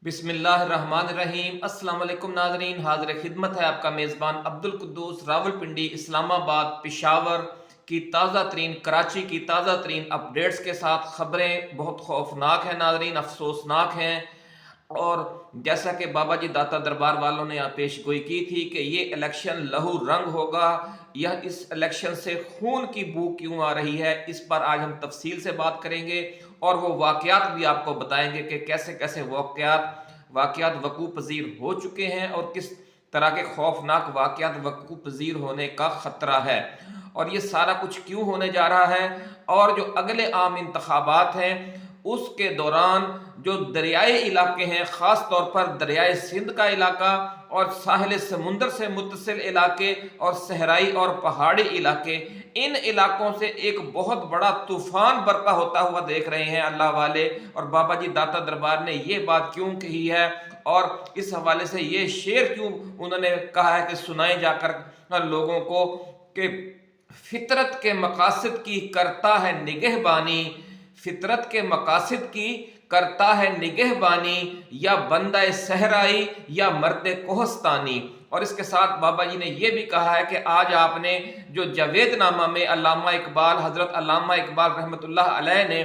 बिस्मिल्लाह रहमान रहीम। अस्सलाम वालेकुम नाजरीन, हाजिर खिदमत है आपका मेज़बान अब्दुल कुद्दूस रावलपिंडी इस्लामाबाद पेशावर की ताज़ा तरीन, कराची की ताज़ा तरीन अपडेट्स के साथ। खबरें बहुत खौफनाक हैं नाजरीन, अफसोसनाक हैं। और जैसा कि बाबा जी दाता दरबार वालों ने पेश गोई की थी कि ये इलेक्शन लहू रंग होगा, यह इस इलेक्शन से खून की बू क्यों आ रही है, इस पर आज हम तफसील से बात करेंगे और वो वाक़यात भी आपको बताएंगे कि कैसे कैसे वाक़यात वकू पजीर हो चुके हैं और किस तरह के खौफनाक वाक़यात वकू पजीर होने का ख़तरा है और ये सारा कुछ क्यों होने जा रहा है। और जो अगले आम इंतखाबात हैं उसके दौरान जो दरियाई इलाके हैं, ख़ास तौर पर दरियाए सिंध का इलाका और साहिल समुंदर से मुत्तसिल इलाके और सहराई और पहाड़ी इलाके, इन इलाकों से एक बहुत बड़ा तूफान बरपा होता हुआ देख रहे हैं अल्लाह वाले। और बाबा जी दाता दरबार ने ये बात क्यों कही है और इस हवाले से ये शेर क्यों उन्होंने कहा है कि सुनाए जाकर लोगों को कि फितरत के मकासद की करता है निगहबानी, फितरत के मकासद की करता है निगहबानी, या बंदा सहराई या मर्द कोहस्तानी। और इसके साथ बाबा जी ने यह भी कहा है कि आज आपने जो जावेद नामा में अल्लामा इकबाल, हज़रत अल्लामा इकबाल रहमतुल्लाह अलैह ने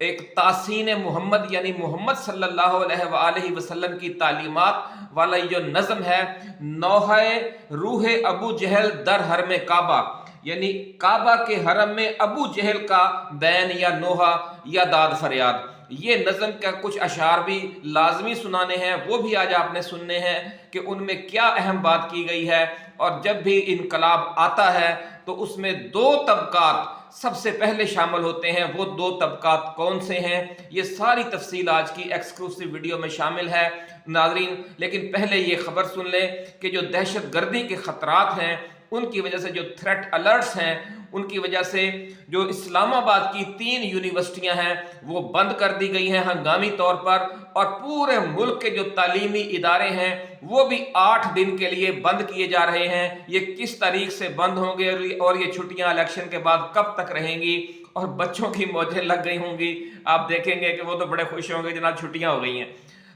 एक तासीन मोहम्मद यानी मोहम्मद सल्लल्लाहु अलैहि वसल्लम की तालीमात वाला जो नज़म है, नौहे रूह अबू जहल दर हर में काबा, यानी काबा के हरम में अबू जहल का बैन या नोहा या दाद फरियाद, ये नज़म का कुछ अशार भी लाजमी सुनाने हैं, वो भी आज आपने सुनने हैं कि उनमें क्या अहम बात की गई है। और जब भी इनकलाब आता है तो उसमें दो तबकात सबसे पहले शामिल होते हैं। वो दो तबकात कौन से हैं, ये सारी तफसील आज की एक्सक्लूसिव वीडियो में शामिल है नाजरीन। लेकिन पहले ये खबर सुन लें कि जो दहशत गर्दी के खतरात हैं, उनकी वजह से जो थ्रेट अलर्ट्स हैं, उनकी वजह से जो इस्लामाबाद की 3 यूनिवर्सिटियां हैं वो बंद कर दी गई हैं हंगामी तौर पर। और पूरे मुल्क के जो तालीमी इदारे हैं वो भी 8 दिन के लिए बंद किए जा रहे हैं। ये किस तारीख से बंद होंगे और ये छुट्टियां इलेक्शन के बाद कब तक रहेंगी, और बच्चों की मौजें लग गई होंगी। आप देखेंगे कि वो तो बड़े खुश होंगे जनाब छुट्टियां हो गई हैं।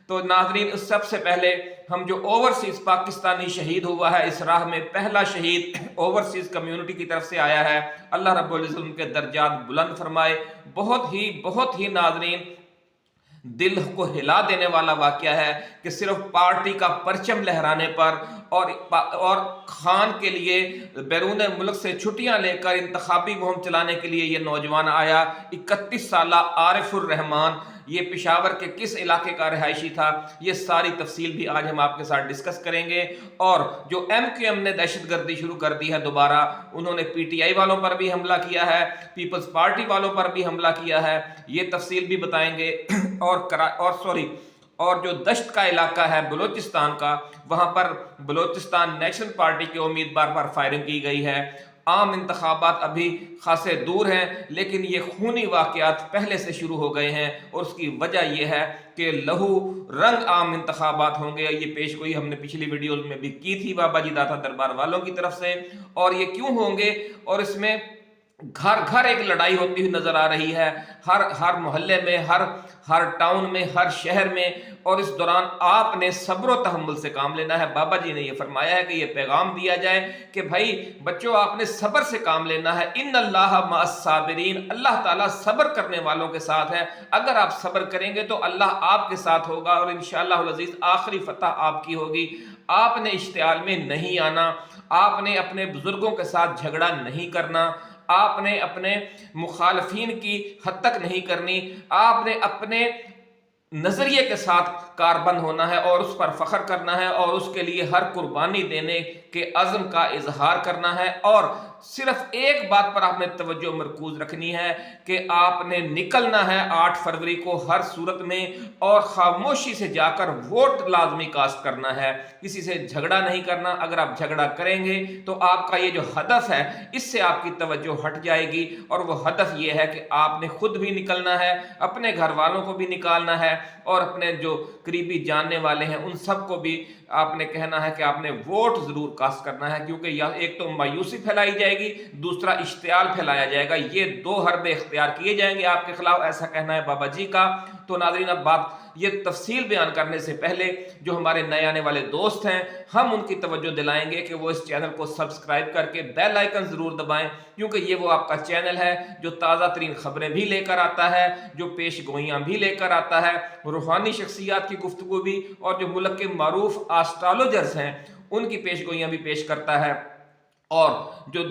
तो नाजरीन, सबसे पहले हम जो ओवरसीज पाकिस्तानी शहीद हुआ है इस राह में, पहला शहीद ओवरसीज कम्युनिटी की तरफ से आया है। अल्लाह रब्बुल इज्जत उनके दर्जात बुलंद फरमाए। बहुत ही नाजरीन दिल को हिला देने वाला वाकया है कि सिर्फ पार्टी का परचम लहराने पर और खान के लिए बैरून मुल्क से छुट्टियां लेकर इंतखाबी मुहिम चलाने के लिए ये नौजवान आया। 31 साल आरिफुर रहमान, ये पेशावर के किस इलाके का रहायशी था, ये सारी तफसील भी आज हम आपके साथ डिस्कस करेंगे। और जो MQM ने दहशत गर्दी शुरू कर दी है दोबारा, उन्होंने PTI वालों पर भी हमला किया है, पीपल्स पार्टी वालों पर भी हमला किया है, ये तफसील भी बताएंगे। और जो दश्त का इलाका है बलूचिस्तान का, वहां पर बलूचिस्तान नेशनल पार्टी के उम्मीदवार पर फायरिंग की गई है। आम इंतखाबात अभी खासे दूर हैं लेकिन ये खूनी वाकयात पहले से शुरू हो गए हैं और उसकी वजह यह है कि लहू रंग आम इंतखाबात होंगे। ये पेश गोई हमने पिछली वीडियो में भी की थी बाबा जी दाता दरबार वालों की तरफ से। और ये क्यों होंगे, और इसमें घर घर एक लड़ाई होती हुई नजर आ रही है, हर मोहल्ले में, हर टाउन में, हर शहर में। और इस दौरान आपने सब्र व तहम्मुल से काम लेना है। बाबा जी ने यह फरमाया है कि यह पैगाम दिया जाए कि भाई बच्चों, आपने सब्र से काम लेना है। इन्नल्लाह मअस साबिरीन, अल्लाह ताला सब्र करने वालों के साथ है। अगर आप सब्र करेंगे तो अल्लाह आपके साथ होगा और इंशाअल्लाह अज़ीज़ आखिरी फतह आपकी होगी। आपने इश्तियाल में नहीं आना, आपने अपने बुजुर्गों के साथ झगड़ा नहीं करना, आपने अपने मुखालफीन की हद तक नहीं करनी, आपने अपने नजरिए के साथ कारबंद होना है और उस पर फख्र करना है और उसके लिए हर कुर्बानी देने के अज़्म का इजहार करना है। और सिर्फ एक बात पर आपने तवज्जो मरकूज रखनी है कि आपने निकलना है 8 फरवरी को हर सूरत में और खामोशी से जाकर वोट लाजमी कास्ट करना है, किसी से झगड़ा नहीं करना। अगर आप झगड़ा करेंगे तो आपका ये जो हदफ है इससे आपकी तवज्जो हट जाएगी और वो हदफ ये है कि आपने खुद भी निकलना है, अपने घर वालों को भी निकालना है और अपने जो करीबी जानने वाले हैं उन सबको भी आपने कहना है कि आपने वोट जरूर कास्ट करना है। क्योंकि या एक तो मायूसी फैलाई जाएगी جائے گی, दूसरा इश्तियाल फैलाया जाएगा. ये 2 हरबे इख्तियार किए जाएंगे आपके खिलाफ, ऐसा कहना है बाबा जी का. तो नाज़रीन, अब बात ये तफसील बयान करने से पहले जो हमारे नए आने वाले दोस्त हैं, हम उनकी तवज्जो दिलाएंगे कि वो इस चैनल को सब्सक्राइब करके बेल आइकन ज़रूर दबाएं, क्योंकि ये वो आपका चैनल है जो ताज़ा तरीन ख़बरें भी लेकर आता है, जो पेश गोइयाँ भी लेकर आता है, रूहानी शख्सियात की गुफ्तगू भी, और जो मुल्क के मारूफ एस्ट्रोलॉजर्स हैं उनकी पेश गोइयाँ भी पेश करता है. और जो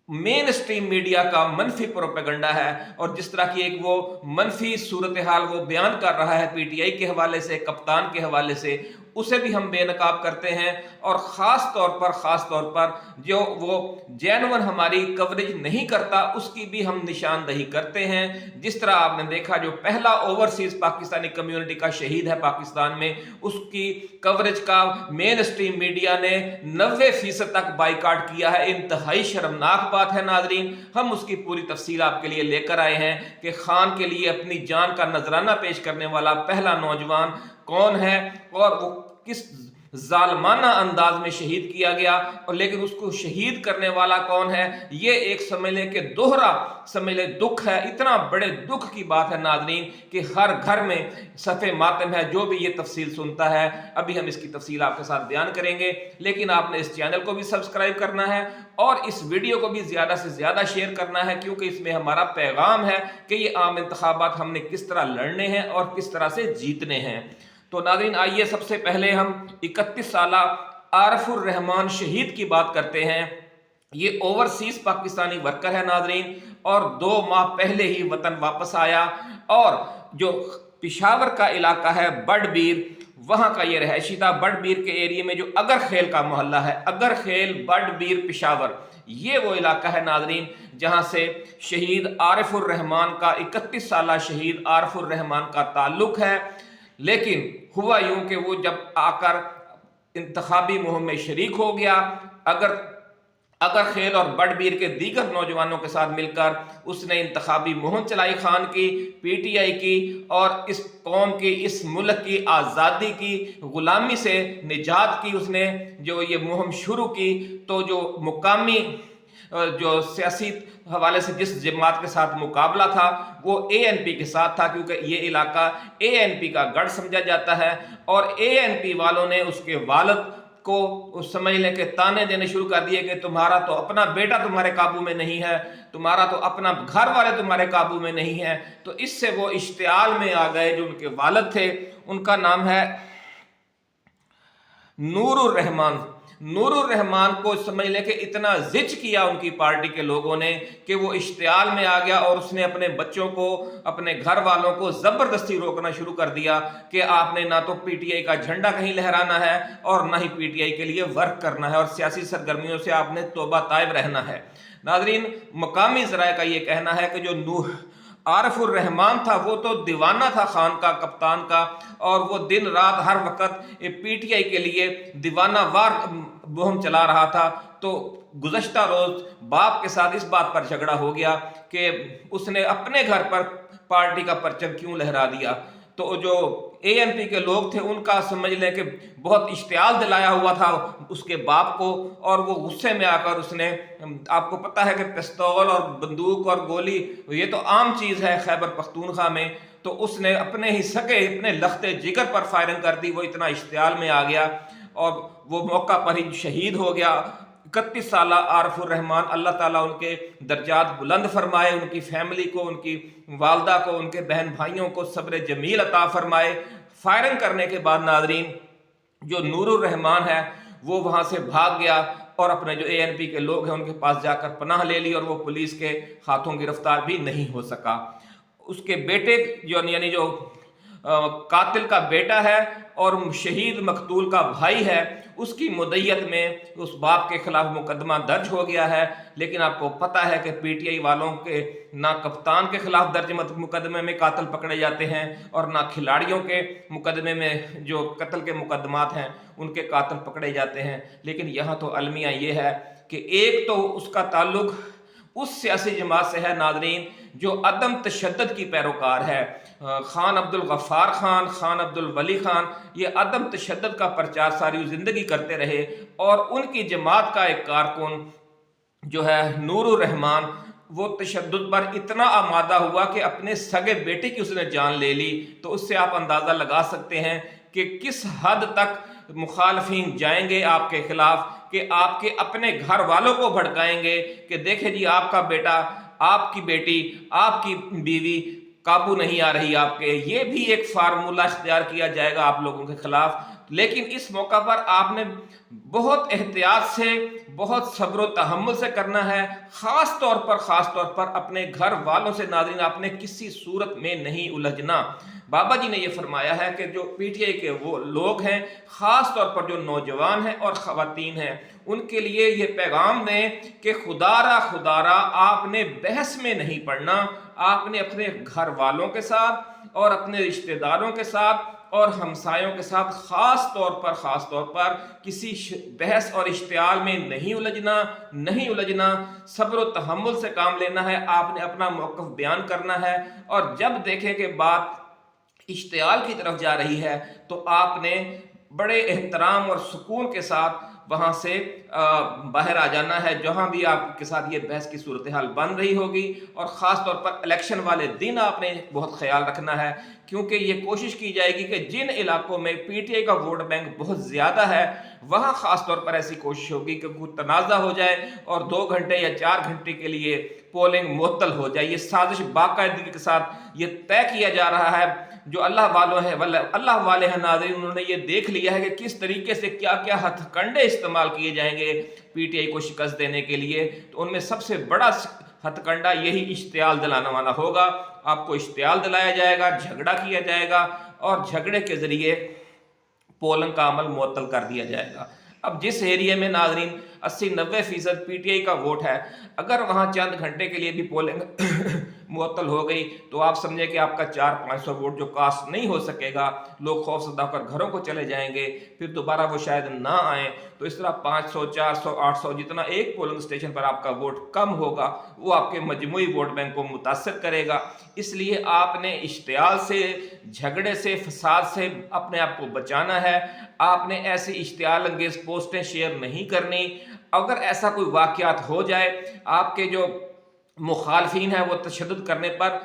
मेन स्ट्रीम मीडिया का मनफी प्रोपेगंडा है और जिस तरह की एक वो मनफी सूरत हाल वो बयान कर रहा है पीटीआई के हवाले से, कप्तान के हवाले से, उसे भी हम बेनकाब करते हैं. और ख़ास तौर पर जो वो जेन्युइन हमारी कवरेज नहीं करता उसकी भी हम निशानदही करते हैं. जिस तरह आपने देखा जो पहला ओवरसीज़ पाकिस्तानी कम्युनिटी का शहीद है पाकिस्तान में, उसकी कवरेज का मेन स्ट्रीम मीडिया ने 90% तक बाइकाट किया है. इंतहाई शर्मनाक बात है नाजरीन. हम उसकी पूरी तफसील आपके लिए लेकर आए हैं कि खान के लिए अपनी जान का नजराना पेश करने वाला पहला नौजवान कौन है और वो किस जालमाना अंदाज में शहीद किया गया, और लेकिन उसको शहीद करने वाला कौन है, ये एक समझ लें कि दोहरा समझ लें दुख है. इतना बड़े दुख की बात है नाजरीन कि हर घर में सफ़े मातम है. जो भी ये तफसील सुनता है, अभी हम इसकी तफसील आपके साथ बयान करेंगे, लेकिन आपने इस चैनल को भी सब्सक्राइब करना है और इस वीडियो को भी ज़्यादा से ज़्यादा शेयर करना है, क्योंकि इसमें हमारा पैगाम है कि ये आम इंतखाबात हमने किस तरह लड़ने हैं और किस तरह से जीतने हैं. तो नाज़रीन, आइए सबसे पहले हम 31 साला आरफुर रहमान शहीद की बात करते हैं. ये ओवरसीज पाकिस्तानी वर्कर है नाज़रीन, और 2 माह पहले ही वतन वापस आया. और जो पिशावर का इलाका है बडबीर, वहाँ का ये रहायशी था. बडबीर के एरिया में जो अगर खेल का मोहल्ला है, अगर खेल बडबीर पिशावर, ये वो इलाका है नाज़रीन जहाँ से शहीद आरिफुर रहमान का 31 साला शहीद आरिफुर रहमान का ताल्लुक़ है. लेकिन हुआ यूं कि वो जब आकर इंतखाबी मुहिम में शरीक हो गया, अगर खेल और बडबीर के दीगर नौजवानों के साथ मिलकर उसने इंतखाबी मुहिम चलाई खान की, पीटीआई की, और इस कौम की, इस मुल्क की आज़ादी की, गुलामी से निजात की उसने जो ये मुहिम शुरू की. तो जो मुकामी जो सियासी हवाले से जिस जमात के साथ मुकाबला था वो एएनपी के साथ था, क्योंकि ये इलाका एएनपी का गढ़ समझा जाता है. और एएनपी वालों ने उसके वालिद को समझ लें कि ताने देने शुरू कर दिए कि तुम्हारा तो अपना बेटा तुम्हारे काबू में नहीं है, तुम्हारा तो अपना घर वाले तुम्हारे काबू में नहीं है. तो इससे वो इश्तियाल में आ गए. जो उनके वालिद थे उनका नाम है नूरुर रहमान. नूरुर रहमान को समझ लें कि इतना जिच किया उनकी पार्टी के लोगों ने कि वो इश्तियाल में आ गया और उसने अपने बच्चों को, अपने घर वालों को ज़बरदस्ती रोकना शुरू कर दिया कि आपने ना तो पीटीआई का झंडा कहीं लहराना है और ना ही पीटीआई के लिए वर्क करना है, और सियासी सरगर्मियों से आपने तौबा ताइब रहना है. नाजरीन, मकामी ज़राए का ये कहना है कि जो आरिफुर रहमान था वो तो दीवाना था खान का, कप्तान का, और वो दिन रात हर वक्त पीटीआई के लिए दीवाना वार मुहिम चला रहा था. तो गुज़श्ता रोज़ बाप के साथ इस बात पर झगड़ा हो गया कि उसने अपने घर पर पार्टी का परचम क्यों लहरा दिया. तो जो एएनपी के लोग थे उनका समझ लें कि बहुत इश्तियाल दिलाया हुआ था उसके बाप को, और वो गुस्से में आकर उसने, आपको पता है कि पिस्तौल और बंदूक और गोली ये तो आम चीज़ है खैबर पख्तूनख्वा में, तो उसने अपने ही सके, अपने लख्ते जिगर पर फायरिंग कर दी. वो इतना इश्तियाल में आ गया और वो मौका पर ही शहीद हो गया. 31 साला आरिफुर रहमान, अल्लाह ताला उनके दर्जात बुलंद फरमाए, उनकी फैमिली को, उनकी वालदा को, उनके बहन भाइयों को सब्र जमील अता फरमाए. फायरिंग करने के बाद नाजरीन जो नूरुर रहमान है वो वहाँ से भाग गया और अपने जो एएनपी के लोग हैं उनके पास जाकर पनाह ले ली, और वो पुलिस के हाथों गिरफ्तार भी नहीं हो सका. उसके बेटे यानी जो कातिल का बेटा है और शहीद मकतूल का भाई है, उसकी मुद्दत में उस बाप के खिलाफ मुकदमा दर्ज हो गया है. लेकिन आपको पता है कि पीटीआई वालों के ना कप्तान के खिलाफ दर्ज मुकदमे में कातिल पकड़े जाते हैं और ना खिलाड़ियों के मुकदमे में जो कत्ल के मुकदमात हैं उनके कातिल पकड़े जाते हैं. लेकिन यहाँ तो अलमिया ये है कि एक तो उसका ताल्लुक उस सियासी जमात से है नाजरीन जो अदम तशद्दुद की पैरोकार है. खान अब्दुल गफ्फार खान, खान अब्दुल वली खान, ये अदम तशद्दुद का प्रचार सारी ज़िंदगी करते रहे, और उनकी जमात का एक कारकुन जो है नूर रहमान, वो तशद्दुद पर इतना आमादा हुआ कि अपने सगे बेटे की उसने जान ले ली। तो उससे आप अंदाज़ा लगा सकते हैं कि किस हद तक मुखालफिन जाएंगे आपके खिलाफ, कि आपके अपने घर वालों को भड़काएंगे कि देखें जी आपका बेटा, आपकी बेटी, आपकी बीवी काबू नहीं आ रही आपके। ये भी एक फार्मूला इख्तियार किया जाएगा आप लोगों के खिलाफ। लेकिन इस मौका पर आपने बहुत एहतियात से, बहुत सब्र तहम्मुल से करना है। ख़ास तौर पर अपने घर वालों से नाज़रीन आपने किसी सूरत में नहीं उलझना। बाबा जी ने यह फरमाया है कि जो पीटीआई के वो लोग हैं, ख़ास तौर पर जो नौजवान हैं और ख़वातीन हैं, उनके लिए ये पैगाम दें कि खुदारा खुदारा आपने बहस में नहीं पड़ना। आपने अपने घर वालों के साथ और अपने रिश्तेदारों के साथ और हमसायों के साथ ख़ास तौर पर किसी बहस और इश्तियाल में नहीं उलझना। सब्र व तहम्मुल से काम लेना है। आपने अपना मौक़िफ़ बयान करना है, और जब देखें कि बात इश्तियाल की तरफ जा रही है तो आपने बड़े एहतराम और सुकून के साथ वहाँ से बाहर आ जाना है, जहाँ भी आपके साथ ये बहस की सूरत हाल बन रही होगी। और ख़ास तौर पर इलेक्शन वाले दिन आपने बहुत ख्याल रखना है, क्योंकि ये कोशिश की जाएगी कि जिन इलाकों में पीटीआई का वोट बैंक बहुत ज़्यादा है, वहाँ ख़ास तौर पर ऐसी कोशिश होगी कि कोई तनाज़ा हो जाए और 2 घंटे या 4 घंटे के लिए पोलिंग मुअत्तल हो जाए। ये साजिश बाकायदगी के साथ ये तय किया जा रहा है। जो अल्लाह वाले हैं नाज़रीन, उन्होंने ये देख लिया है कि किस तरीके से क्या क्या हथकंडे इस्तेमाल किए जाएंगे पीटीआई को शिकस्त देने के लिए। तो उनमें सबसे बड़ा हथकंडा यही इश्तियाल दिलाने वाला होगा। आपको इश्तियाल दिलाया जाएगा, झगड़ा किया जाएगा, और झगड़े के ज़रिए पोलिंग का अमल मुअत्तल कर दिया जाएगा। अब जिस एरिया में नाज़रीन 80-90% पीटीआई का वोट है, अगर वहाँ चंद घंटे के लिए भी पोलिंग मुअत्तल हो गई तो आप समझे कि आपका 400-500 वोट जो कास्ट नहीं हो सकेगा, लोग खौफजदा होकर घरों को चले जाएंगे, फिर दोबारा वो शायद ना आए। तो इस तरह 500, 400, 800 जितना एक पोलिंग स्टेशन पर आपका वोट कम होगा, वो आपके मजमूई वोट बैंक को मुतासर करेगा। इसलिए आपने इश्तियाल से, झगड़े से, फसाद से अपने आप को बचाना है। आपने ऐसी इश्तियाल अंगेज पोस्टें शेयर नहीं करनी। अगर ऐसा कोई वाक़यात हो जाए, आपके जो मुखालफिन है वो तशद्दुद करने पर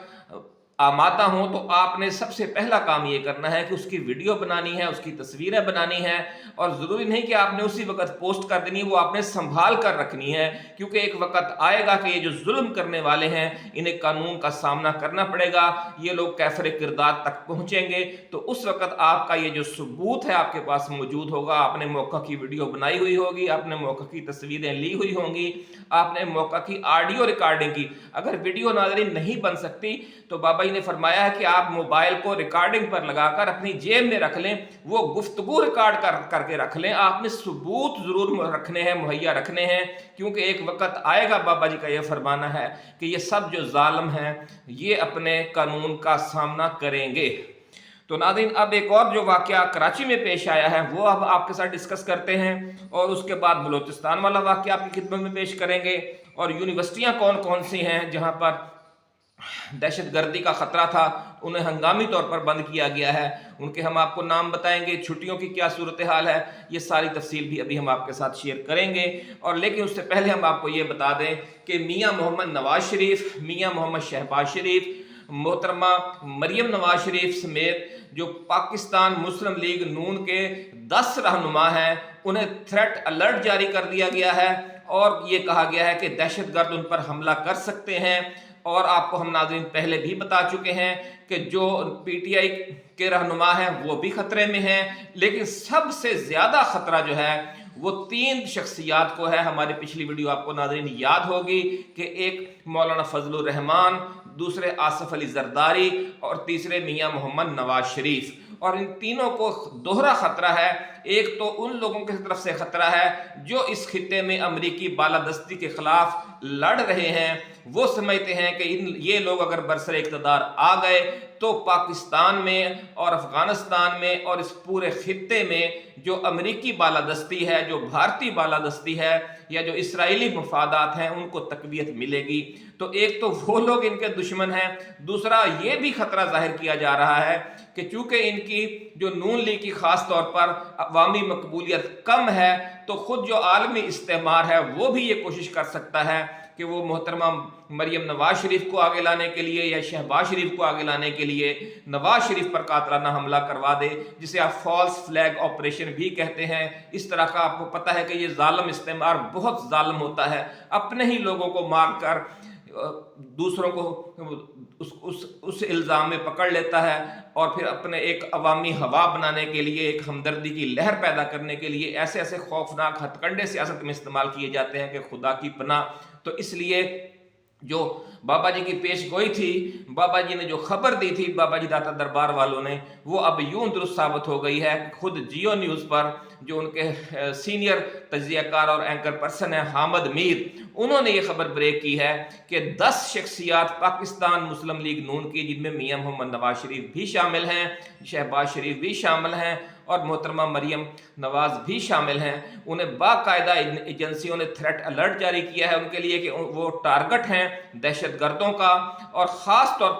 आमादा हों, तो आपने सबसे पहला काम ये करना है कि उसकी वीडियो बनानी है, उसकी तस्वीरें बनानी है। और ज़रूरी नहीं कि आपने उसी वक्त पोस्ट कर देनी है, वो आपने संभाल कर रखनी है, क्योंकि एक वक्त आएगा कि ये जो जुल्म करने वाले हैं इन्हें कानून का सामना करना पड़ेगा। ये लोग कैफर किरदार तक पहुँचेंगे, तो उस वक्त आपका ये जो सबूत है आपके पास मौजूद होगा। आपने मौका की वीडियो बनाई हुई होगी, आपने मौका की तस्वीरें ली हुई होंगी, आपने मौका की ऑडियो रिकॉर्डिंग की। अगर वीडियो नाज़रीन नहीं बन सकती तो बाबा जी ने फरमाया है कि आप मोबाइल को रिकॉर्डिंग पर लगाकर अपनी जेब में रख लें, वो गुफ्तगू रिकॉर्ड करके रख लें। आपने सबूत जरूर रखने हैं, मुहैया रखने हैं, क्योंकि एक वक्त आएगा, बाबा जी का यह फरमाना है कि ये सब जो जालिम हैं ये अपने कानून का सामना करेंगे। तो नाज़रीन, अब एक और जो वाक़या कराची में पेश आया है वो अब आपके साथ डिस्कस करते हैं, और उसके बाद बलूचिस्तान वाला वाक़या आपकी खिदमत में पेश करेंगे, और यूनिवर्सिटियाँ कौन कौन सी हैं जहाँ पर दहशत गर्दी का खतरा था, उन्हें हंगामी तौर पर बंद किया गया है, उनके हम आपको नाम बताएंगे। छुट्टियों की क्या सूरत हाल है, ये सारी तफसील भी अभी हम आपके साथ शेयर करेंगे। और लेकिन उससे पहले हम आपको ये बता दें कि मियाँ मोहम्मद नवाज शरीफ, मियाँ मोहम्मद शहबाज शरीफ, मोहतरमा मरियम नवाज शरीफ समेत जो पाकिस्तान मुस्लिम लीग नून के 10 रहनुमा हैं, उन्हें थ्रेट अलर्ट जारी कर दिया गया है, और ये कहा गया है कि दहशतगर्द उन पर हमला कर सकते हैं। और आपको हम नाज़रीन पहले भी बता चुके हैं कि जो पीटीआई के रहनुमा हैं वो भी खतरे में हैं, लेकिन सबसे ज़्यादा खतरा जो है वो 3 शख्सियात को है। हमारी पिछली वीडियो आपको नाज़रीन याद होगी कि एक मौलाना फजलुर रहमान, दूसरे आसिफ अली जरदारी, और तीसरे मियाँ मोहम्मद नवाज शरीफ। और इन तीनों को दोहरा खतरा है। एक तो उन लोगों की तरफ से खतरा है जो इस खित्ते में अमरीकी बालादस्ती के खिलाफ लड़ रहे हैं। वो समझते हैं कि ये लोग अगर बरसर इक़्तिदार आ गए تو پاکستان میں اور افغانستان میں اور اس پورے خطے میں جو امریکی بالادستی ہے، جو بھارتی بالادستی ہے یا جو اسرائیلی مفادات ہیں، ان کو تقویت ملے گی۔ تو ایک تو وہ لوگ ان کے دشمن ہیں، دوسرا یہ بھی خطرہ ظاہر کیا جا رہا ہے کہ چونکہ ان کی جو نون لیگ کی خاص طور پر عوامی مقبولیت کم ہے، تو خود جو عالمی استعمار ہے وہ بھی یہ کوشش کر سکتا ہے کہ وہ محترمہ مریم نواز شریف کو آگے لانے کے لیے یا شہباز شریف کو آگے لانے کے لیے نواز شریف پر قاتلانہ حملہ کروا دے، جسے آپ فالس فلیگ آپریشن بھی کہتے ہیں۔ اس طرح کا آپ کو پتہ ہے کہ یہ ظالم استعمار بہت ظالم ہوتا ہے، اپنے ہی لوگوں کو مار کر دوسروں کو اس الزام میں پکڑ لیتا ہے، اور پھر اپنے ایک عوامی ہوا بنانے کے لیے، ایک ہمدردی کی لہر پیدا کرنے کے لیے ایسے ایسے خوفناک ہتھ کنڈے سیاست میں استعمال کیے جاتے ہیں کہ خدا کی پناہ۔ تو اس لیے جو بابا جی کی پیش گوئی تھی، بابا جی نے جو خبر دی تھی بابا جی داتا دربار والوں نے، وہ اب یوں درست ثابت ہو گئی ہے۔ خود جیو نیوز پر جو ان کے سینئر تجزیہ کار اور اینکر پرسن ہیں حامد میر، انہوں نے یہ خبر بریک کی ہے کہ 10 شخصیات پاکستان مسلم لیگ نون کی، جن میں میاں محمد نواز شریف بھی شامل ہیں، شہباز شریف بھی شامل ہیں اور محترمہ مریم نواز بھی شامل ہیں، انہیں باقاعدہ ایجنسیوں نے تھریٹ الرٹ جاری کیا ہے ان کے لیے کہ وہ ٹارگٹ ہیں دہشت گردوں کا، اور خاص طور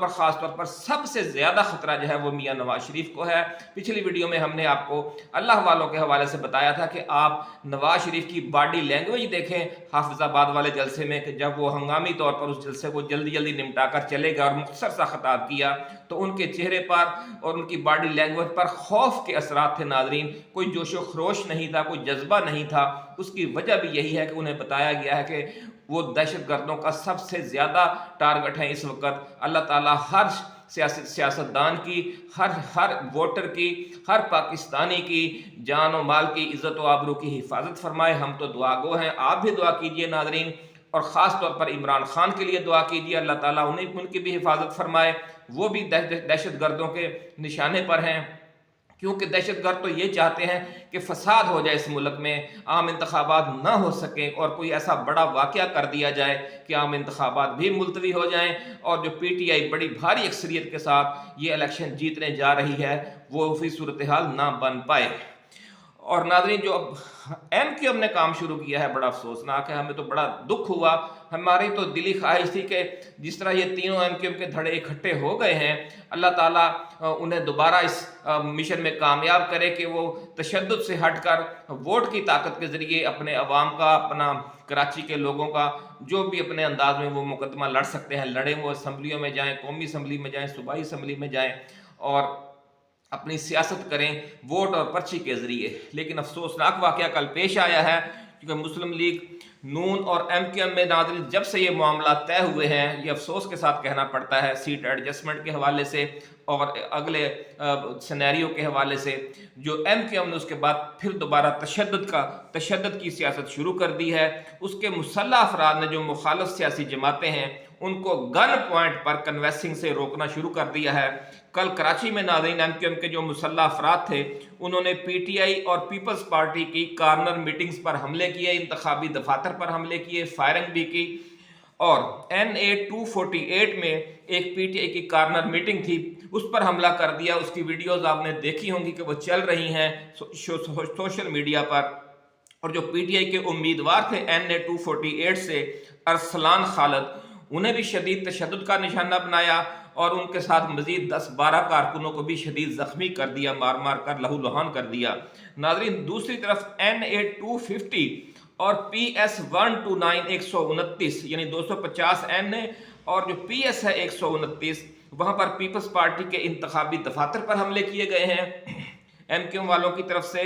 پر سب سے زیادہ خطرہ جو ہے وہ میاں نواز شریف کو ہے۔ پچھلی ویڈیو میں ہم نے آپ کو اللہ والوں کے حوالے سے بتایا تھا کہ آپ نواز شریف کی باڈی لینگویج دیکھیں حافظ آباد والے جلسے میں، کہ جب وہ ہنگامی طور پر اس جلسے کو جلدی جلدی نمٹا کر چلے گئے اور مختصر سا خطاب کیا، تو ان کے چہرے پر اور ان کی باڈی لینگویج پر خوف کے اثرات تھے ناظرین، کوئی جوش و خروش نہیں تھا، کوئی جذبہ نہیں تھا۔ اس کی وجہ بھی یہی ہے کہ انہیں بتایا گیا ہے کہ وہ دہشت گردوں کا سب سے زیادہ ٹارگٹ ہیں اس وقت۔ اللہ تعالیٰ ہر سیاستدان کی، ہر ووٹر کی، ہر پاکستانی کی جان و مال کی، عزت و آبرو کی حفاظت فرمائے۔ ہم تو دعا گو ہیں، آپ بھی دعا کیجئے ناظرین، اور خاص طور پر عمران خان کے لیے دعا کیجئے، اللہ تعالیٰ ان کی بھی حفاظت فرمائے۔ وہ بھی دہشت گردوں کے نشانے پر ہیں، کیونکہ دہشت گرد تو یہ چاہتے ہیں کہ فساد ہو جائے اس ملک میں، عام انتخابات نہ ہو سکیں، اور کوئی ایسا بڑا واقعہ کر دیا جائے کہ عام انتخابات بھی ملتوی ہو جائیں، اور جو پی ٹی آئی بڑی بھاری اکثریت کے ساتھ یہ الیکشن جیتنے جا رہی ہے وہ فی صورتحال نہ بن پائے۔ اور ناظرین، جو اب ایم کیو ایم نے کام شروع کیا ہے بڑا افسوسناک ہے، ہمیں تو بڑا دکھ ہوا۔ ہماری تو دلی خواہش تھی کہ جس طرح یہ تینوں ایم کیو ایم کے دھڑے اکٹھے ہو گئے ہیں، اللہ تعالیٰ انہیں دوبارہ اس مشن میں کامیاب کرے کہ وہ تشدد سے ہٹ کر ووٹ کی طاقت کے ذریعے اپنے عوام کا، اپنا کراچی کے لوگوں کا جو بھی اپنے انداز میں وہ مقدمہ لڑ سکتے ہیں لڑیں، وہ اسمبلیوں میں جائیں، قومی اسمبلی میں جائیں، صوبائی اسمبلی میں جائیں اور اپنی سیاست کریں ووٹ اور پرچی کے ذریعے۔ لیکن افسوسناک واقعہ کل پیش آیا ہے، کیونکہ مسلم لیگ نون اور ایم کیو ایم میں ناظرین جب سے یہ معاملات طے ہوئے ہیں، یہ افسوس کے ساتھ کہنا پڑتا ہے، سیٹ ایڈجسٹمنٹ کے حوالے سے اور اگلے سینیریو کے حوالے سے، جو ایم کیو ایم نے اس کے بعد پھر دوبارہ تشدد کی سیاست شروع کر دی ہے۔ اس کے مسلح افراد نے، جو مخالف سیاسی جماعتیں ہیں، ان کو گن پوائنٹ پر کنویسنگ سے روکنا شروع کر دیا ہے۔ کل کراچی میں ناظرین ایم کیو ایم کے جو مسلح افراد تھے، انہوں نے پی ٹی آئی اور پیپلز پارٹی کی کارنر میٹنگز پر حملے کیے، انتخابی دفاتر پر حملے کیے، فائرنگ بھی کی، اور این اے 248 میں ایک پی ٹی آئی کی کارنر میٹنگ تھی، اس پر حملہ کر دیا۔ اس کی ویڈیوز آپ نے دیکھی ہوں گی کہ وہ چل رہی ہیں سوشل میڈیا پر، اور جو پی ٹی آئی کے امیدوار تھے این اے 248 سے، ارسلان خالد، انہیں بھی شدید تشدد کا نشانہ بنایا، اور ان کے ساتھ مزید 10-12 کارکنوں کو بھی شدید زخمی کر دیا، مار مار کر لہو لہان کر دیا۔ ناظرین، دوسری طرف این اے 250 اور پی ایس 129 129 یعنی 250 این اے اور جو پی ایس ہے 129، وہاں پر پیپلز پارٹی کے انتخابی دفاتر پر حملے کیے گئے ہیں ایم کیو ایم والوں کی طرف سے۔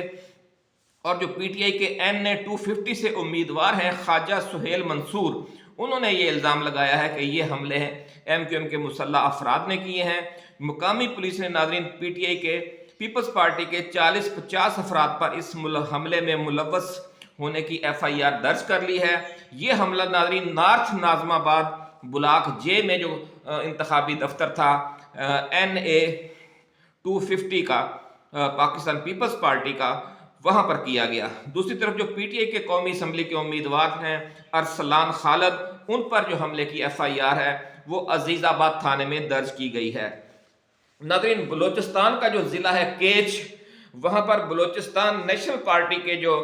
اور جو پی ٹی آئی کے این اے 250 سے امیدوار ہیں خواجہ سہیل منصور، انہوں نے یہ الزام لگایا ہے کہ یہ حملے ہیں ایم کیو ایم کے مسلح افراد نے کیے ہیں۔ مقامی پولیس نے ناظرین پی ٹی آئی کے پیپلز پارٹی کے 40-50 افراد پر اس حملے میں ملوث ہونے کی ایف آئی آر درج کر لی ہے۔ یہ حملہ ناظرین نارتھ ناظم آباد بلاک جے میں جو انتخابی دفتر تھا این اے 250 کا، پاکستان پیپلز پارٹی کا، وہاں پر کیا گیا۔ دوسری طرف جو پی ٹی آئی کے قومی اسمبلی کے امیدوار ہیں ارسلان خالد، ان پر جو حملے کی ایف آئی آر ہے وہ عزیز آباد تھانے میں درج کی گئی ہے۔ नाज़रीन, बलूचिस्तान का जो ज़िला है केच, वहाँ पर बलूचिस्तान नेशनल पार्टी के जो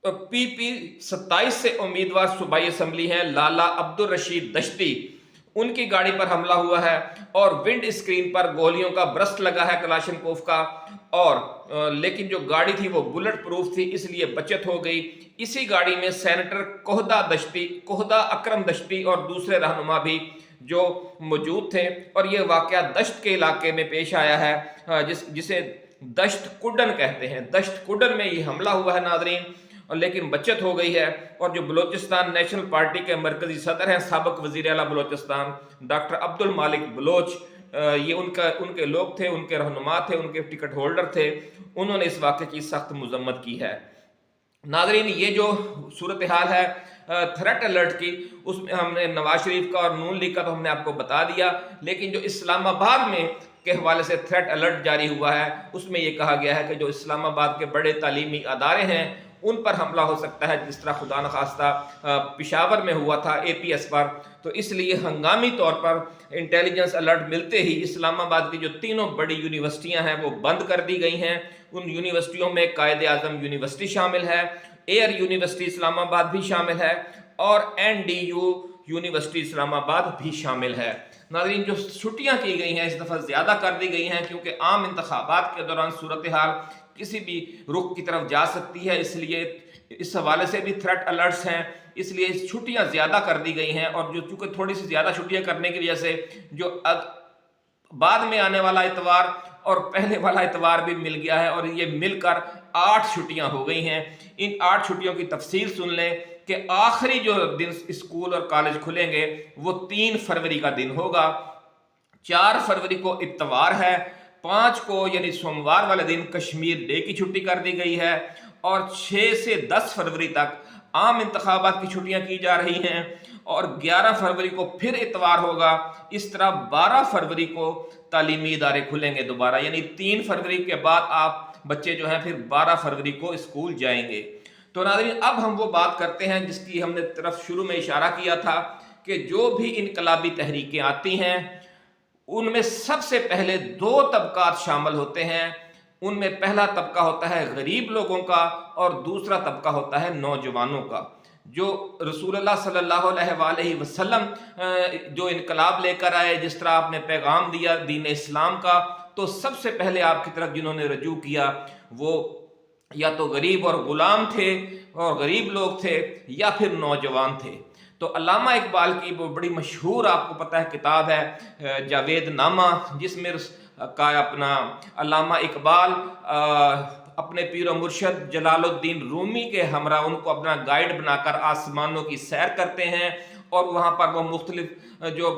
PP 27 से उम्मीदवार सूबाई असम्बली हैं लाला अब्दुल रशीद दश्ती, उनकी गाड़ी पर हमला हुआ है और विंड स्क्रीन पर गोलियों का ब्रस्ट लगा है कलाशनकोव का। और लेकिन जो गाड़ी थी वो बुलेट प्रूफ थी, इसलिए बचत हो गई। इसी गाड़ी में सेनेटर कोहदा अकरम दश्ती और दूसरे रहनुमा भी जो मौजूद थे। और ये वाकया दश्त के इलाके में पेश आया है, जिसे दश्त कुडन कहते हैं। दश्त कुडन में ये हमला हुआ है नाज़रीन, और लेकिन बचत हो गई है। और जो बलूचिस्तान नेशनल पार्टी के मरकजी सदर हैं, साबिक वज़ीर आला बलूचिस्तान डॉक्टर अब्दुल मालिक बलोच, ये उनके लोग थे, उनके रहनुमा थे, उनके टिकट होल्डर थे। उन्होंने इस वाक़े की सख्त मज़म्मत की है। नाज़रीन, ये जो सूरत हाल है थ्रेट अलर्ट की, उसमें हमने नवाज शरीफ का और नून लीग का तो हमने आपको बता दिया, लेकिन जो इस्लामाबाद में के हवाले से थ्रेट अलर्ट जारी हुआ है, उसमें यह कहा गया है कि जो इस्लामाबाद के बड़े तालीमी अदारे हैं उन पर हमला हो सकता है, जिस तरह खुदा न खास्ता पिशावर में हुआ था APS पर। तो इसलिए हंगामी तौर पर इंटेलिजेंस अलर्ट मिलते ही इस्लामाबाद की जो तीनों बड़ी यूनिवर्सिटियां हैं वो बंद कर दी गई हैं। उन यूनिवर्सिटियों में कायदे आज़म यूनिवर्सिटी शामिल है, एयर यूनिवर्सिटी इस्लामाबाद भी शामिल है और NDU यूनिवर्सिटी इस्लामाबाद भी शामिल है। नाज़रीन, जो छुट्टियां की गई हैं इस दफ़ा ज़्यादा कर दी गई हैं, क्योंकि आम इंतखाबात के दौरान सूरत हाल किसी भी रुख की तरफ जा सकती है, इसलिए इस हवाले से भी थ्रेट अलर्ट्स हैं, इसलिए छुट्टियां ज़्यादा कर दी गई हैं। और जो चूँकि थोड़ी सी ज़्यादा छुट्टियां करने की वजह से जो बाद में आने वाला इतवार और पहले वाला इतवार भी मिल गया है, और ये मिलकर 8 छुट्टियां हो गई हैं। इन 8 छुट्टियों की तफसील सुन लें कि आखिरी जो दिन स्कूल और कॉलेज खुलेंगे वो 3 फरवरी का दिन होगा, 4 फरवरी को इतवार है, 5 को यानी सोमवार वाले दिन कश्मीर डे की छुट्टी कर दी गई है, और 6 से 10 फरवरी तक आम इंतखाबात की छुट्टियां की जा रही हैं, और 11 फरवरी को फिर इतवार होगा। इस तरह 12 फरवरी को तालीमी इदारे खुलेंगे दोबारा, यानी 3 फरवरी के बाद आप बच्चे जो हैं फिर 12 फरवरी को स्कूल जाएंगे। तो नाज़रीन, अब हम वो बात करते हैं जिसकी हमने तरफ शुरू में इशारा किया था कि जो भी इनकलाबी तहरीकें आती हैं उनमें सबसे पहले 2 तबकात शामिल होते हैं। उनमें पहला तबका होता है गरीब लोगों का और दूसरा तबका होता है नौजवानों का। जो रसूलुल्लाह सल्लल्लाहु अलैहि वसल्लम जो इनकलाब लेकर आए, जिस तरह आपने पैगाम दिया दीन इस्लाम का, तो सबसे पहले आपकी तरफ जिन्होंने रजू किया वो या तो गरीब और गुलाम थे और गरीब लोग थे, या फिर नौजवान थे। तो अल्लामा इकबाल की वो बड़ी मशहूर आपको पता है किताब है जावेद नामा, जिसमें का अपना अल्लामा इकबाल अपने पीर मुर्शद जलालुद्दीन रूमी के हमरा उनको अपना गाइड बनाकर आसमानों की सैर करते हैं, और वहाँ पर वो मुख्तलिफ जो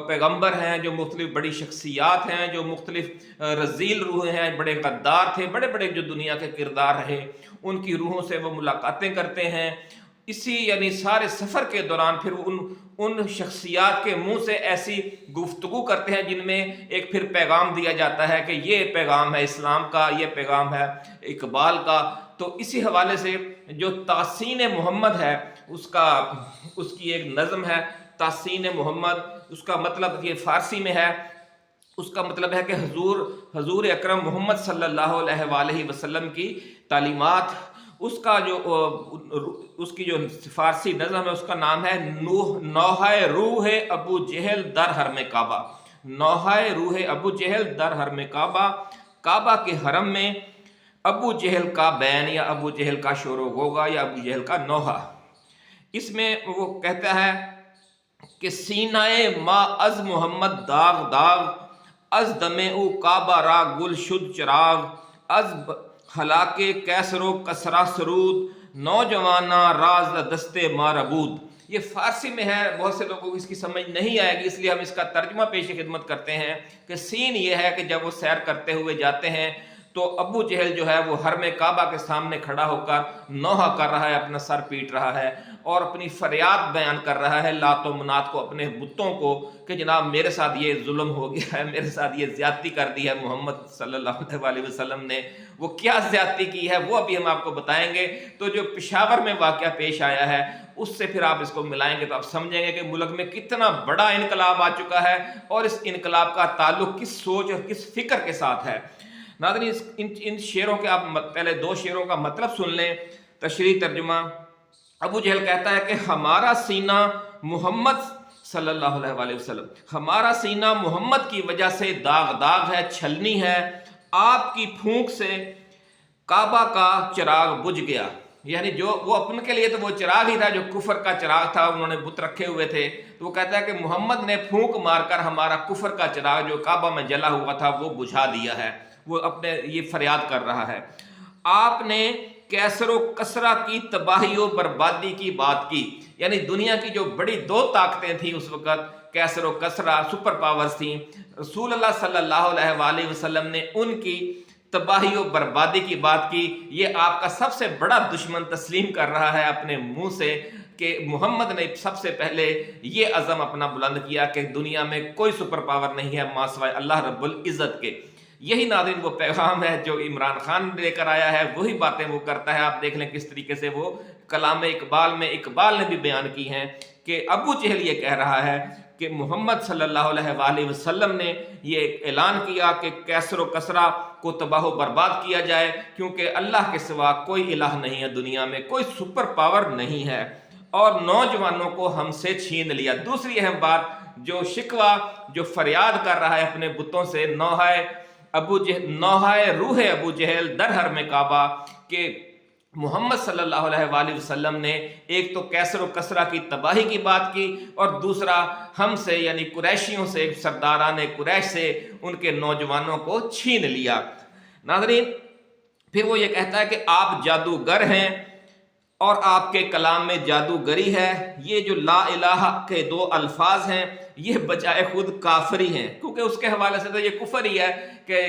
पैगम्बर हैं, जो मुख्तलिफ बड़ी शख्सियात हैं, जो मुख्तलिफ रजील रूह हैं, बड़े गद्दार थे, बड़े बड़े जो दुनिया के किरदार रहे, उनकी रूहों से वो मुलाकातें करते हैं। इसी यानी सारे सफ़र के दौरान फिर उन शख्सियात के मुंह से ऐसी गुफ्तगू करते हैं जिनमें एक फिर पैगाम दिया जाता है कि ये पैगाम है इस्लाम का, ये पैगाम है इकबाल का। तो इसी हवाले से जो तासीन मोहम्मद है उसकी एक नज़म है तासीन मोहम्मद, उसका मतलब ये फ़ारसी में है, उसका मतलब है कि हजूर अकरम मोहम्मद सल्लल्लाहु अलैहि वसल्लम की तालीमात। उसका जो उसकी जो फारसी नज़म है उसका नाम है नौहाए रूह अबू जहल दर हरम काबा। नौहाए रूह अबू जहल दर हरम काबा, काबा के हरम में अबू जहल का बैन या अबू जहल का शोरो गोगा या अबू जहल का नौहा। इसमें वो कहता है कि सीनाए मा अज मोहम्मद दाग दाग, अज दमे उ काबा रा गुल शुद चराग, अज हलाके कैसरो कसरा सरूद, नौजवाना राज दस्ते मारबूद। ये फारसी में है, बहुत से लोगों को इसकी समझ नहीं आएगी, इसलिए हम इसका तर्जुमा पेश खिदमत करते हैं कि सीन ये है कि जब वो सैर करते हुए जाते हैं तो अबू जहल जो है वो हरम काबा के सामने खड़ा होकर नौहा कर रहा है, अपना सर पीट रहा है, اور اپنی فریاد بیان کر رہا ہے لات و منات کو، اپنے بتوں کو، کہ جناب میرے ساتھ یہ ظلم ہو گیا ہے، میرے ساتھ یہ زیادتی کر دی ہے محمد صلی اللہ علیہ وسلم نے۔ وہ کیا زیادتی کی ہے وہ ابھی ہم آپ کو بتائیں گے۔ تو جو پشاور میں واقعہ پیش آیا ہے اس سے پھر آپ اس کو ملائیں گے تو آپ سمجھیں گے کہ ملک میں کتنا بڑا انقلاب آ چکا ہے اور اس انقلاب کا تعلق کس سوچ اور کس فکر کے ساتھ ہے۔ ناظرین ان شعروں کے آپ پہلے دو شعروں کا مطلب سن لیں، تشریح ترجمہ۔ ابو جہل کہتا ہے کہ ہمارا سینہ محمد صلی اللہ علیہ وسلم، ہمارا سینہ محمد کی وجہ سے داغ داغ ہے، چھلنی ہے، آپ کی پھونک سے کعبہ کا چراغ بجھ گیا۔ یعنی جو وہ اپنے کے لیے تو وہ چراغ ہی تھا جو کفر کا چراغ تھا، انہوں نے بت رکھے ہوئے تھے، تو وہ کہتا ہے کہ محمد نے پھونک مار کر ہمارا کفر کا چراغ جو کعبہ میں جلا ہوا تھا وہ بجھا دیا ہے۔ وہ اپنے یہ فریاد کر رہا ہے۔ آپ نے کیسر و کسرا کی تباہی و بربادی کی بات کی، یعنی دنیا کی جو بڑی دو طاقتیں تھیں اس وقت، کیسر و کسرا سپر پاورز تھیں، رسول اللہ صلی اللہ علیہ وسلم نے ان کی تباہی و بربادی کی بات کی۔ یہ آپ کا سب سے بڑا دشمن تسلیم کر رہا ہے اپنے منہ سے کہ محمد نے سب سے پہلے یہ عزم اپنا بلند کیا کہ دنیا میں کوئی سپر پاور نہیں ہے ماں سوائے اللہ رب العزت کے۔ یہی ناظرین وہ پیغام ہے جو عمران خان لے کر آیا ہے، وہی باتیں وہ کرتا ہے۔ آپ دیکھ لیں کس طریقے سے وہ کلام اقبال میں اقبال نے بھی بیان کی ہیں کہ ابو جہل یہ کہہ رہا ہے کہ محمد صلی اللہ علیہ وسلم نے یہ اعلان کیا کہ کیسر و کسرا کو تباہ و برباد کیا جائے، کیونکہ اللہ کے سوا کوئی الہ نہیں ہے دنیا میں، کوئی سپر پاور نہیں ہے، اور نوجوانوں کو ہم سے چھین لیا۔ دوسری اہم بات جو شکوہ جو فریاد کر رہا ہے اپنے بتوں سے، نوحہ روح ابو جہل در حرم کعبہ، کہ محمد صلی اللہ علیہ وسلم نے ایک تو کیسر و کسرا کی تباہی کی بات کی، اور دوسرا ہم سے یعنی قریشیوں سے، سرداران قریش سے ان کے نوجوانوں کو چھین لیا۔ ناظرین پھر وہ یہ کہتا ہے کہ آپ جادوگر ہیں اور آپ کے کلام میں جادوگری ہے۔ یہ جو لا الہ کے دو الفاظ ہیں یہ بجائے خود کافری ہیں، کیونکہ اس کے حوالے سے تو یہ کفر ہی ہے کہ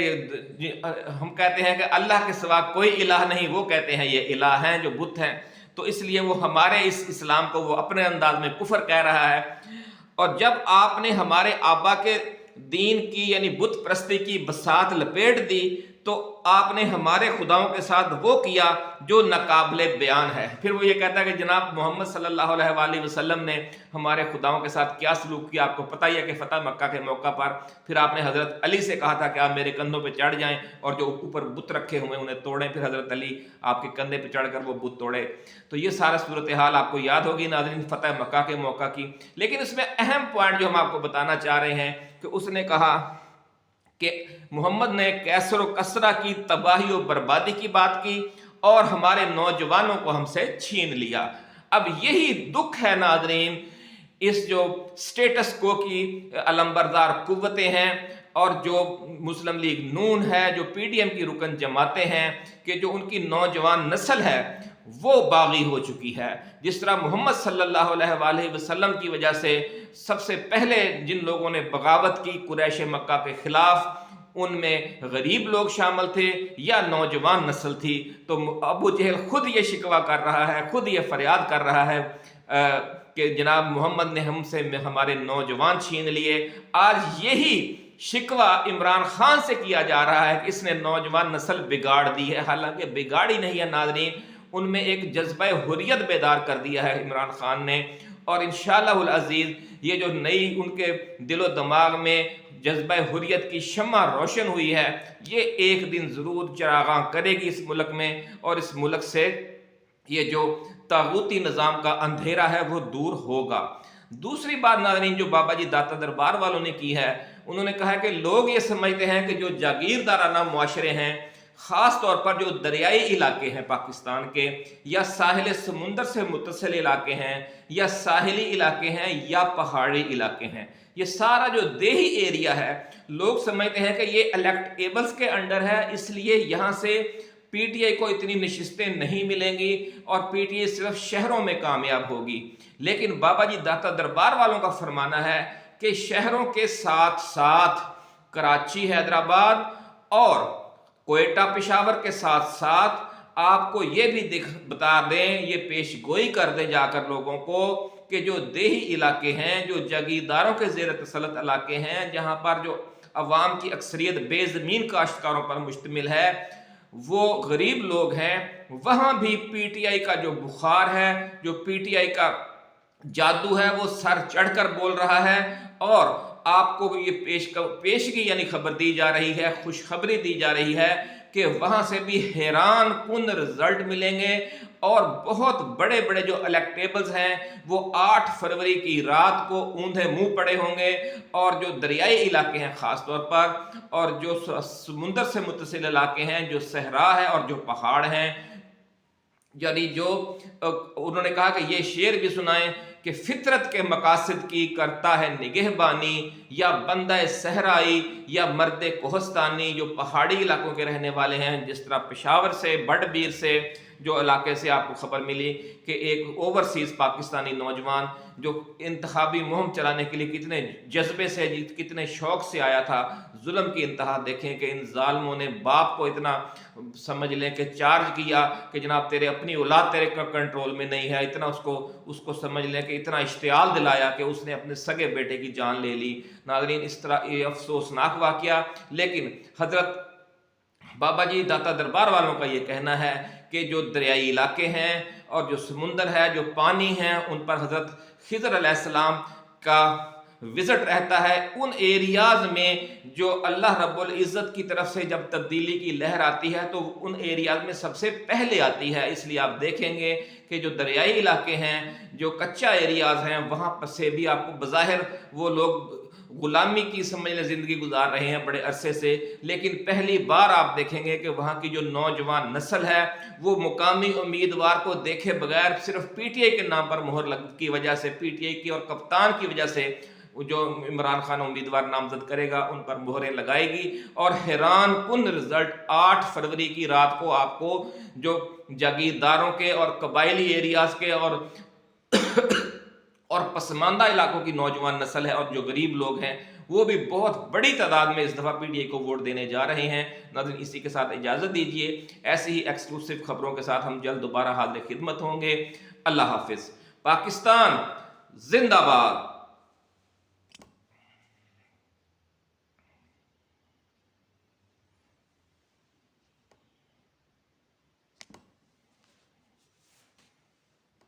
ہم کہتے ہیں کہ اللہ کے سوا کوئی الہ نہیں، وہ کہتے ہیں یہ الہ ہیں جو بت ہیں، تو اس لیے وہ ہمارے اس اسلام کو وہ اپنے انداز میں کفر کہہ رہا ہے۔ اور جب آپ نے ہمارے آبا کے دین کی یعنی بت پرستی کی بساط لپیٹ دی تو آپ نے ہمارے خداؤں کے ساتھ وہ کیا جو ناقابل بیان ہے۔ پھر وہ یہ کہتا ہے کہ جناب محمد صلی اللہ علیہ وسلم نے ہمارے خداؤں کے ساتھ کیا سلوک کیا، آپ کو پتہ ہی ہے کہ فتح مکہ کے موقع پر پھر آپ نے حضرت علی سے کہا تھا کہ آپ میرے کندھوں پہ چڑھ جائیں اور جو اوپر بت رکھے ہوئے انہیں توڑیں، پھر حضرت علی آپ کے کندھے پہ چڑھ کر وہ بت توڑے۔ تو یہ سارا صورتحال آپ کو یاد ہوگی ناظرین فتح مکہ کے موقع کی۔ لیکن اس میں اہم پوائنٹ جو ہم آپ کو بتانا چاہ رہے ہیں کہ اس نے کہا کہ محمد نے کیسر و کسرا کی تباہی و بربادی کی بات کی اور ہمارے نوجوانوں کو ہم سے چھین لیا۔ اب یہی دکھ ہے ناظرین اس جو سٹیٹس کو کی علمبردار قوتیں ہیں اور جو مسلم لیگ نون ہے، جو پی ڈی ایم کی رکن جماعتیں ہیں، کہ جو ان کی نوجوان نسل ہے وہ باغی ہو چکی ہے۔ جس طرح محمد صلی اللہ علیہ وسلم کی وجہ سے سب سے پہلے جن لوگوں نے بغاوت کی قریش مکہ کے خلاف، ان میں غریب لوگ شامل تھے یا نوجوان نسل تھی، تو ابو جہل خود یہ شکوہ کر رہا ہے، خود یہ فریاد کر رہا ہے کہ جناب محمد نے ہم سے ہمارے نوجوان چھین لیے۔ آج یہی شکوہ عمران خان سے کیا جا رہا ہے کہ اس نے نوجوان نسل بگاڑ دی ہے، حالانکہ بگاڑی نہیں ہے ناظرین، ان میں ایک جذبہ حریت بیدار کر دیا ہے عمران خان نے، اور انشاءاللہ العزیز یہ جو نئی ان کے دل و دماغ میں جذبہ حریت کی شمع روشن ہوئی ہے، یہ ایک دن ضرور چراغاں کرے گی اس ملک میں، اور اس ملک سے یہ جو طاغوتی نظام کا اندھیرا ہے وہ دور ہوگا۔ دوسری بات ناظرین جو بابا جی داتا دربار والوں نے کی ہے، انہوں نے کہا کہ لوگ یہ سمجھتے ہیں کہ جو جاگیردارانہ معاشرے ہیں، خاص طور پر جو دریائی علاقے ہیں پاکستان کے، یا ساحل سمندر سے متصل علاقے ہیں، یا ساحلی علاقے ہیں، یا پہاڑی علاقے ہیں، یہ سارا جو دیہی ایریا ہے، لوگ سمجھتے ہیں کہ یہ الیکٹیبلز کے انڈر ہے، اس لیے یہاں سے پی ٹی آئی کو اتنی نشستیں نہیں ملیں گی اور پی ٹی آئی صرف شہروں میں کامیاب ہوگی۔ لیکن بابا جی داتا دربار والوں کا فرمانا ہے کہ شہروں کے ساتھ ساتھ کراچی، حیدرآباد اور کوئٹہ، پشاور کے ساتھ ساتھ آپ کو یہ بھی بتا دیں، یہ پیش گوئی کر دیں جا کر لوگوں کو کہ جو دیہی علاقے ہیں، جو جاگیرداروں کے زیر تسلط علاقے ہیں، جہاں پر جو عوام کی اکثریت بے زمین کاشتکاروں پر مشتمل ہے، وہ غریب لوگ ہیں، وہاں بھی پی ٹی آئی کا جو بخار ہے، جو پی ٹی آئی کا جادو ہے، وہ سر چڑھ کر بول رہا ہے، اور آپ کو یہ پیشگی یعنی خبر دی جا رہی ہے، خوشخبری دی جا رہی ہے کہ وہاں سے بھی حیران کن رزلٹ ملیں گے، اور بہت بڑے بڑے جو الیکٹیبلز ہیں وہ 8 فروری کی رات کو اوندھے منہ پڑے ہوں گے، اور جو دریائی علاقے ہیں خاص طور پر، اور جو سمندر سے متصل علاقے ہیں، جو صحرا ہے اور جو پہاڑ ہیں، یعنی جو انہوں نے کہا کہ یہ شعر بھی سنائیں کہ فطرت کے مقاصد کی کرتا ہے نگہبانی، یا بندہ صحرائی یا مرد کوہستانی، جو پہاڑی علاقوں کے رہنے والے ہیں، جس طرح پشاور سے، بڑ بیر سے، جو علاقے سے آپ کو خبر ملی کہ ایک اوورسیز پاکستانی نوجوان جو انتخابی مہم چلانے کے لیے کتنے جذبے سے، کتنے شوق سے آیا تھا، ظلم کی انتہا دیکھیں کہ ان ظالموں نے باپ کو اتنا سمجھ لیں کہ چارج کیا کہ جناب تیرے اپنی اولاد تیرے کنٹرول میں نہیں ہے، اتنا اس کو سمجھ لیں کہ اتنا اشتعال دلایا کہ اس نے اپنے سگے بیٹے کی جان لے لی۔ ناظرین، اس طرح یہ افسوسناک واقعہ، لیکن حضرت بابا جی داتا دربار والوں کا یہ کہنا ہے کہ جو دریائی علاقے ہیں اور جو سمندر ہے، جو پانی ہیں، ان پر حضرت خضر علیہ السلام کا وزٹ رہتا ہے۔ ان ایریاز میں جو اللہ رب العزت کی طرف سے جب تبدیلی کی لہر آتی ہے تو ان ایریاز میں سب سے پہلے آتی ہے، اس لیے آپ دیکھیں گے کہ جو دریائی علاقے ہیں، جو کچا ایریاز ہیں، وہاں پر سے بھی آپ کو بظاہر وہ لوگ غلامی کی سمجھ لیں زندگی گزار رہے ہیں بڑے عرصے سے، لیکن پہلی بار آپ دیکھیں گے کہ وہاں کی جو نوجوان نسل ہے وہ مقامی امیدوار کو دیکھے بغیر صرف پی ٹی آئی کے نام پر مہر کی وجہ سے، پی ٹی آئی کی اور کپتان کی وجہ سے جو عمران خان امیدوار نامزد کرے گا ان پر مہریں لگائے گی، اور حیران کن رزلٹ 8 فروری کی رات کو آپ کو جو جاگیرداروں کے اور قبائلی ایریاز کے اور پسماندہ علاقوں کی نوجوان نسل ہے اور جو غریب لوگ ہیں وہ بھی بہت بڑی تعداد میں اس دفعہ پی ٹی آئی کو ووٹ دینے جا رہے ہیں۔ ناظرین، اسی کے ساتھ اجازت دیجیے، ایسی ہی ایکسکلوسیو خبروں کے ساتھ ہم جلد دوبارہ حاضر خدمت ہوں گے۔ اللہ حافظ۔ پاکستان زندہ باد۔